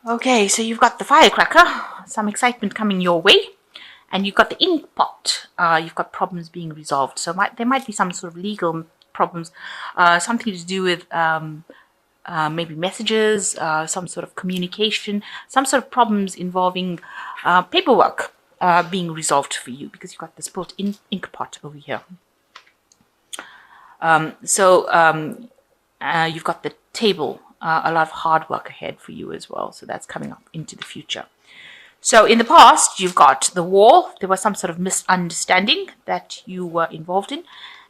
Okay, so you've got the firecracker, some excitement coming your way, and you've got the ink pot. You've got problems being resolved. So there might be some sort of legal problems, something to do with maybe messages, some sort of communication, some sort of problems involving paperwork being resolved for you, because you've got this built ink pot over here. You've got the table, a lot of hard work ahead for you as well. So that's coming up into the future. So in the past, you've got the wall. There was some sort of misunderstanding that you were involved in.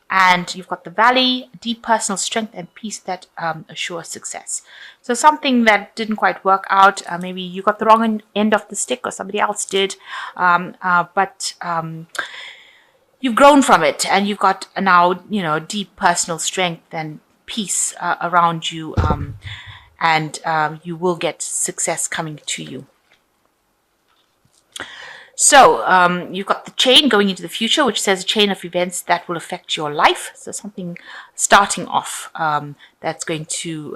And you've got the valley, deep personal strength and peace that assure success. So something that didn't quite work out, maybe you got the wrong end of the stick or somebody else did, but you've grown from it, and you've got now, deep personal strength and peace around you, and you will get success coming to you. So you've got the chain going into the future, which says a chain of events that will affect your life. So something starting off that's going to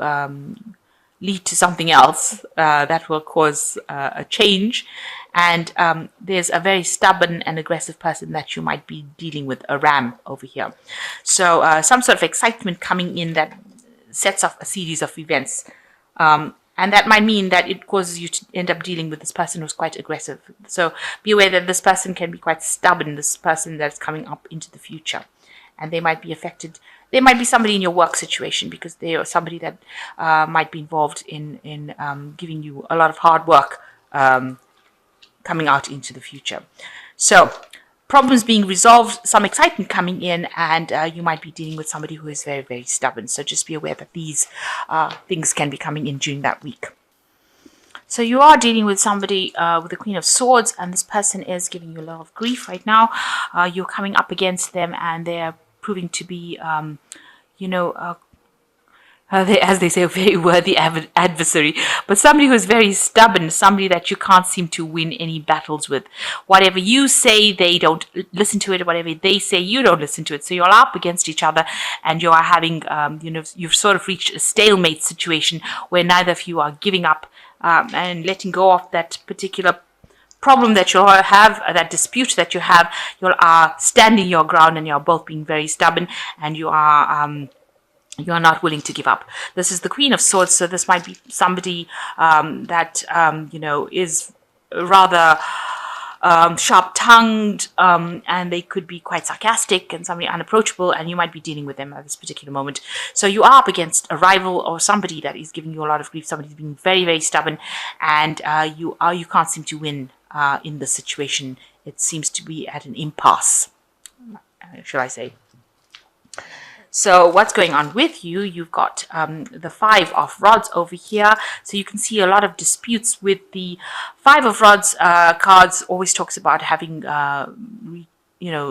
lead to something else that will cause a change. And there's a very stubborn and aggressive person that you might be dealing with, a ram over here. So some sort of excitement coming in that sets off a series of events. And that might mean that it causes you to end up dealing with this person who's quite aggressive. So be aware that this person can be quite stubborn, this person that's coming up into the future. And they might be affected. There might be somebody in your work situation, because they are somebody that might be involved in giving you a lot of hard work coming out into the future. So problems being resolved, some excitement coming in, and you might be dealing with somebody who is very, very stubborn. So just be aware that these things can be coming in during that week. So you are dealing with somebody with the Queen of Swords, and this person is giving you a lot of grief right now. You're coming up against them, and they're proving to be, as they say, a very worthy adversary, but somebody who is very stubborn, somebody that you can't seem to win any battles with. Whatever you say, they don't listen to it. Whatever they say, you don't listen to it. So you're up against each other, and you are having, you've sort of reached a stalemate situation where neither of you are giving up and letting go of that particular problem that you have, that dispute that you have. You are standing your ground, and you're both being very stubborn, and you are not willing to give up. This is the Queen of Swords, so this might be somebody that is rather sharp-tongued, and they could be quite sarcastic and somebody unapproachable, and you might be dealing with them at this particular moment. So you are up against a rival or somebody that is giving you a lot of grief. Somebody's being very, very stubborn, and you can't seem to win in this situation. It seems to be at an impasse, shall I say. So what's going on with you? You've got the Five of Rods over here. So you can see a lot of disputes with the Five of Rods cards. Always talks about having,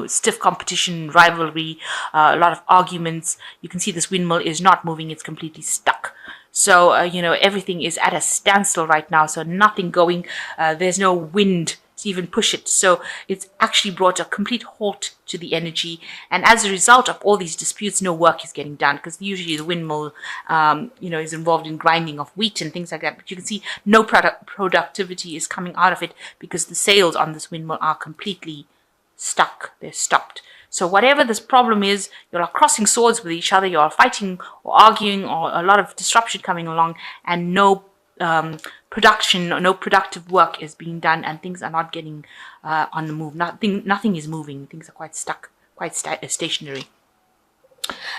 stiff competition, rivalry, a lot of arguments. You can see this windmill is not moving. It's completely stuck. So, everything is at a standstill right now. So nothing going. There's no wind to even push it. So it's actually brought a complete halt to the energy. And as a result of all these disputes, no work is getting done, because usually the windmill, is involved in grinding of wheat and things like that. But you can see no productivity is coming out of it, because the sails on this windmill are completely stuck. They're stopped. So whatever this problem is, you are crossing swords with each other, you are fighting or arguing, or a lot of disruption coming along, and no production or no productive work is being done, and things are not getting on the move. Nothing is moving. Things are quite stuck, quite stationary.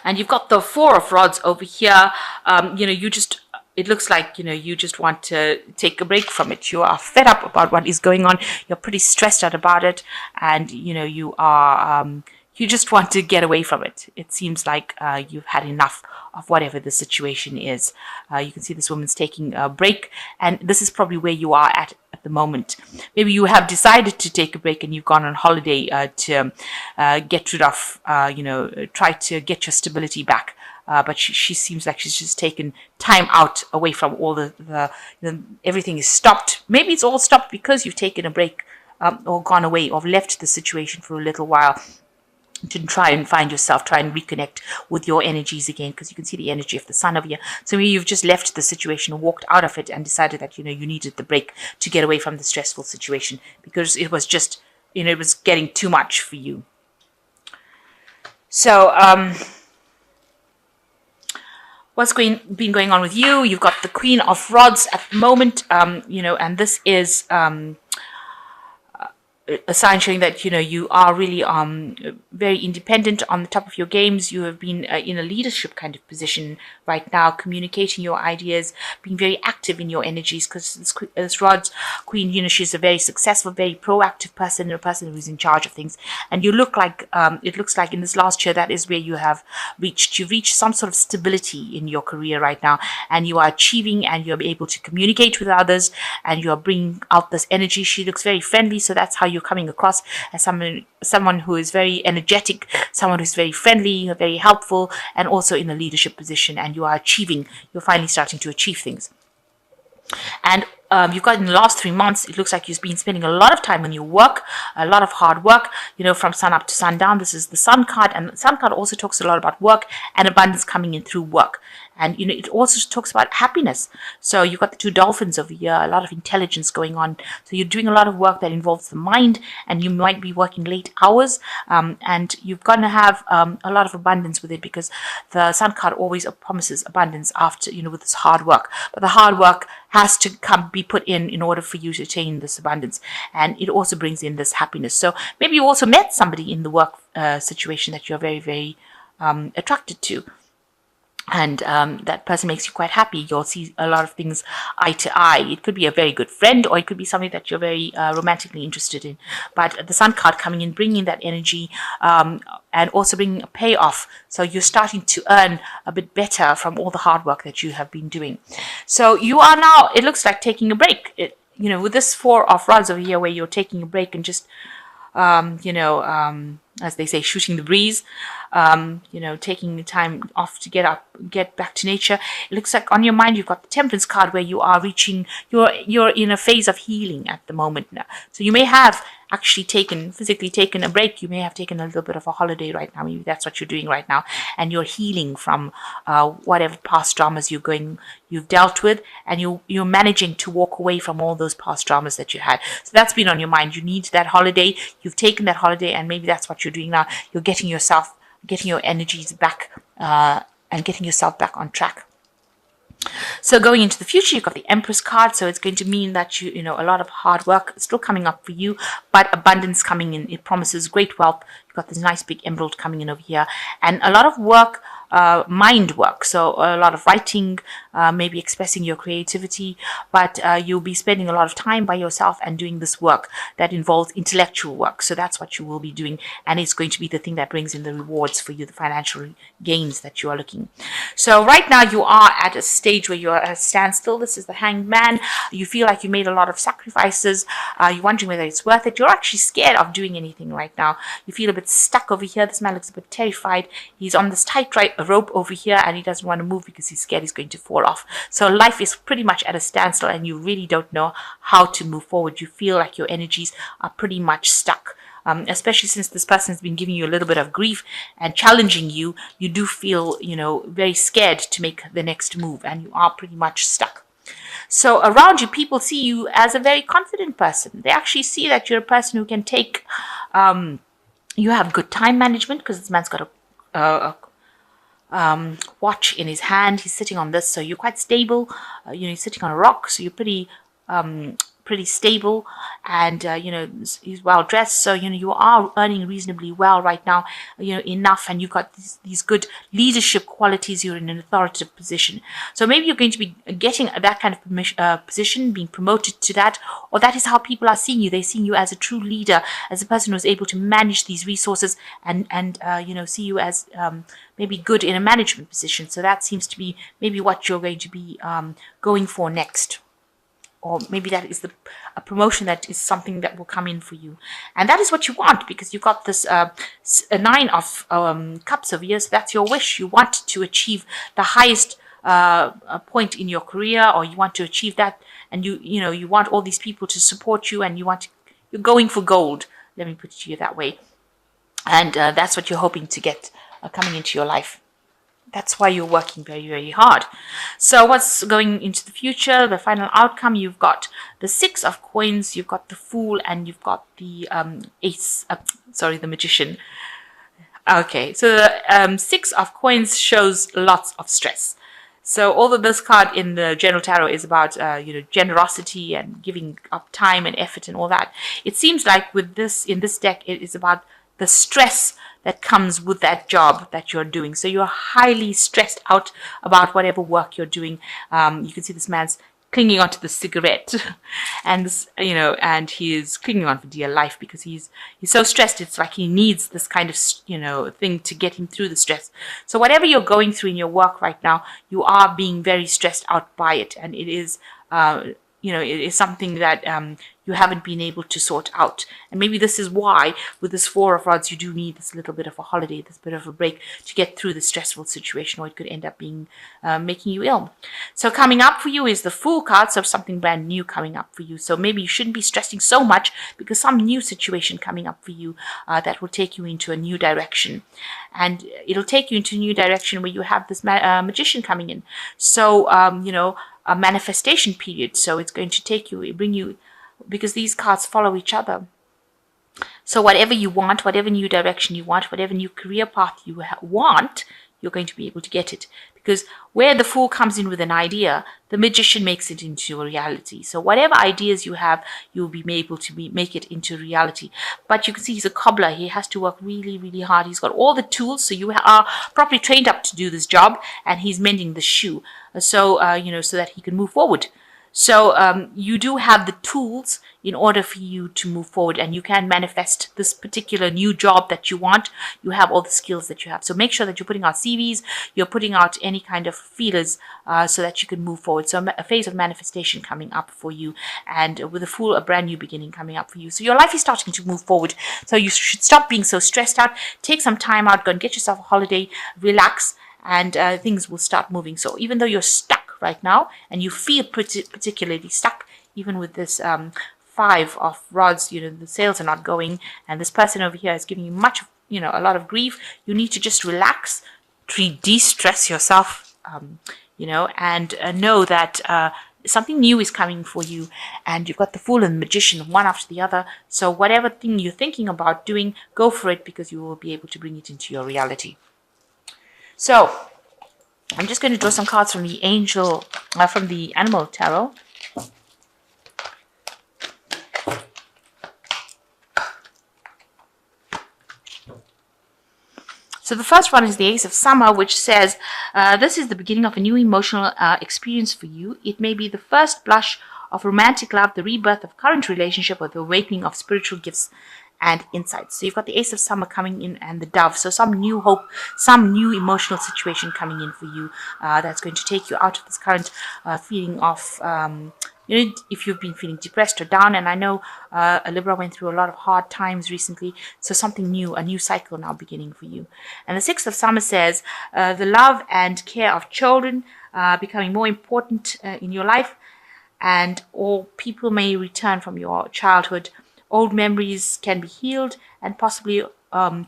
And you've got the Four of Rods over here. It looks like, you just want to take a break from it. You are fed up about what is going on. You're pretty stressed out about it, and you just want to get away from it. It seems like you've had enough of whatever the situation is. You can see this woman's taking a break, and this is probably where you are at the moment. Maybe you have decided to take a break, and you've gone on holiday to get rid of, try to get your stability back. But she seems like she's just taken time out away from all everything is stopped. Maybe it's all stopped because you've taken a break or gone away or left the situation for a little while. to try and find yourself, try and reconnect with your energies again, because you can see the energy of the sun over here. So maybe you've just left the situation, walked out of it, and decided that, you know, you needed the break to get away from the stressful situation because it was just, you know, it was getting too much for you. So, what's been going on with you? You've got the Queen of Rods at the moment, you know, and this is a sign showing that, you know, you are really very independent, on the top of your games. You have been in a leadership kind of position right now, communicating your ideas, being very active in your energies, because this Rod's Queen, you know, she's a very successful, very proactive person, a person who's in charge of things. And you look like, it looks like in this last year, that is where you've reached some sort of stability in your career right now, and you are achieving, and you're able to communicate with others, and you are bringing out this energy. She looks very friendly, so that's how you're coming across, as someone who is very energetic, someone who's very friendly, very helpful, and also in a leadership position. And you are achieving, you're finally starting to achieve things. And you've got, in the last 3 months, it looks like you've been spending a lot of time on your work, a lot of hard work, you know, from sun up to sundown. This is the Sun card, and the Sun card also talks a lot about work and abundance coming in through work. And, you know, it also talks about happiness. So you've got the 2 dolphins over here, a lot of intelligence going on. So you're doing a lot of work that involves the mind, and you might be working late hours, and you're going to have a lot of abundance with it, because the Sun card always promises abundance after, you know, with this hard work. But the hard work has to be put in order for you to attain this abundance. And it also brings in this happiness. So maybe you also met somebody in the work situation that you're very, very attracted to. And that person makes you quite happy. You'll see a lot of things eye to eye. It could be a very good friend, or it could be something that you're very romantically interested in. But the Sun card coming in, bringing that energy, and also bringing a payoff. So you're starting to earn a bit better from all the hard work that you have been doing. So you are now, it looks like, taking a break. You know, with this 4 of Rods over here, where you're taking a break and just, you know, as they say, shooting the breeze, you know, taking the time off to get back to nature. It looks like on your mind you've got the Temperance card, where you are reaching, you're in a phase of healing at the moment now. So you may have actually physically taken a break. You may have taken a little bit of a holiday right now. Maybe that's what you're doing right now, and you're healing from whatever past dramas you've dealt with, and you're managing to walk away from all those past dramas that you had. So that's been on your mind. You need that holiday. You've taken that holiday, and maybe that's what you're doing now. You're getting your energies back, and getting yourself back on track. So going into the future, you've got the Empress card. So it's going to mean that you know, a lot of hard work is still coming up for you, but abundance coming in. It promises great wealth. You've got this nice big emerald coming in over here, and a lot of work, mind work. So a lot of writing, maybe expressing your creativity, but you'll be spending a lot of time by yourself and doing this work that involves intellectual work. So that's what you will be doing, and it's going to be the thing that brings in the rewards for you, the financial gains that you are looking. So right now you are at a stage where you're at a standstill. This is the Hanged Man. You feel like you made a lot of sacrifices. You're wondering whether it's worth it. You're actually scared of doing anything right now. You feel a bit stuck over here. This man looks a bit terrified. He's on this tight rope over here, and he doesn't want to move because he's scared he's going to fall off. So life is pretty much at a standstill, and you really don't know how to move forward. You feel like your energies are pretty much stuck. Especially since this person has been giving you a little bit of grief and challenging you, you do feel, you know, very scared to make the next move, and you are pretty much stuck. So around you, people see you as a very confident person. They actually see that you're a person who can take, you have good time management, because this man's got a watch in his hand. He's sitting on this, so you're quite stable. You know, he's sitting on a rock, so you're pretty stable, and you know, he's well dressed, so you know, you are earning reasonably well right now, you know, enough, and you've got these good leadership qualities. You're in an authoritative position, so maybe you're going to be getting that kind of position, being promoted to that, or that is how people are seeing you. They're seeing you as a true leader, as a person who's able to manage these resources, and you know, see you as maybe good in a management position. So that seems to be maybe what you're going to be going for next. Or maybe that is a promotion that is something that will come in for you. And that is what you want, because you've got this a 9 of cups over here. So that's your wish. You want to achieve the highest point in your career, or you want to achieve that, and you know, you want all these people to support you, and you're going for gold. Let me put it to you that way. And that's what you're hoping to get coming into your life. That's why you're working very, very hard. So what's going into the future, the final outcome? You've got the 6 of coins, you've got the Fool, and you've got the the Magician. Okay, so the 6 of coins shows lots of stress. So although this card in the General Tarot is about generosity and giving up time and effort and all that, it seems like with this in this deck it is about the stress that comes with that job that you're doing. So you're highly stressed out about whatever work you're doing. You can see this man's clinging onto the cigarette, and and he is clinging on for dear life because he's so stressed. It's like he needs this kind of thing to get him through the stress. So whatever you're going through in your work right now, you are being very stressed out by it, and it is it is something that you haven't been able to sort out. And maybe this is why, with this 4 of Rods, you do need this little bit of a holiday, this bit of a break to get through the stressful situation, or it could end up being making you ill. So coming up for you is the Fool card, so something brand new coming up for you. So maybe you shouldn't be stressing so much because some new situation coming up for you that will take you into a new direction. And it'll take you into a new direction where you have this magician coming in. So, a manifestation period. So it's going to bring you, because these cards follow each other. So whatever you want, whatever new direction you want, whatever new career path you want, you're going to be able to get it. Because where the Fool comes in with an idea, the Magician makes it into a reality. So whatever ideas you have, you'll be able to make it into reality. But you can see he's a cobbler. He has to work really, really hard. He's got all the tools. So you are properly trained up to do this job. And he's mending the shoe. So that he can move forward. So you do have the tools in order for you to move forward, and you can manifest this particular new job that you want. You have all the skills that you have. So make sure that you're putting out CVs, you're putting out any kind of feelers so that you can move forward. So a phase of manifestation coming up for you, and with the Fool, a brand new beginning coming up for you. So your life is starting to move forward. So you should stop being so stressed out. Take some time out, go and get yourself a holiday, relax, and things will start moving. So even though you're stuck right now and you feel particularly stuck, even with this 5 of Rods, the sales are not going, and this person over here is giving you a lot of grief. You need to just relax, de-stress yourself, and know that something new is coming for you, and you've got the Fool and the Magician one after the other. So whatever thing you're thinking about doing, go for it, because you will be able to bring it into your reality. So I'm just going to draw some cards from the from the Animal Tarot. So the first one is the Ace of Summer, which says, this is the beginning of a new emotional experience for you. It may be the first blush of romantic love, the rebirth of current relationship, or the awakening of spiritual gifts and insights. So you've got the Ace of Summer coming in, and the Dove. So some new hope, some new emotional situation coming in for you that's going to take you out of this current feeling of, if you've been feeling depressed or down. And I know a Libra went through a lot of hard times recently. So something new, a new cycle now beginning for you. And the Six of Summer says the love and care of children becoming more important in your life, and all people may return from your childhood. Old memories can be healed, and possibly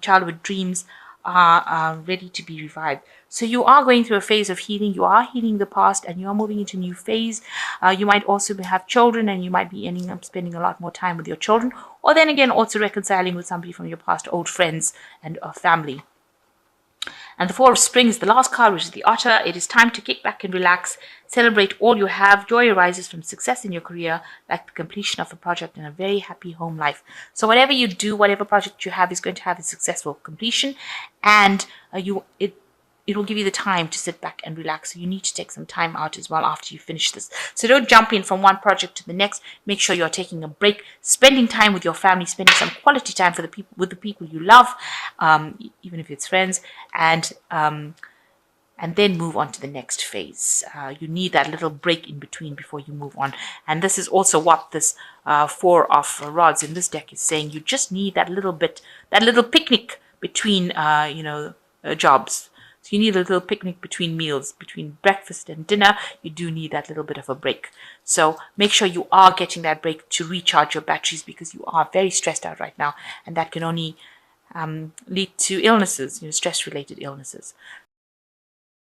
childhood dreams are ready to be revived. So you are going through a phase of healing. You are healing the past, and you are moving into a new phase. You might also have children, and you might be ending up spending a lot more time with your children, or then again also reconciling with somebody from your past, old friends and family. And the Four of Spring is the last card, which is the Otter. It is time to kick back and relax. Celebrate all you have. Joy arises from success in your career, like the completion of a project and a very happy home life. So whatever you do, whatever project you have is going to have a successful completion, and it will give you the time to sit back and relax. So you need to take some time out as well after you finish this. So don't jump in from one project to the next. Make sure you're taking a break, spending time with your family, spending some quality time with the people you love, even if it's friends, and then move on to the next phase. You need that little break in between before you move on. And this is also what this 4 of Rods in this deck is saying. You just need that little picnic between, jobs. So you need a little picnic between meals, between breakfast and dinner. You do need that little bit of a break. So make sure you are getting that break to recharge your batteries, because you are very stressed out right now, and that can only lead to illnesses, stress-related illnesses.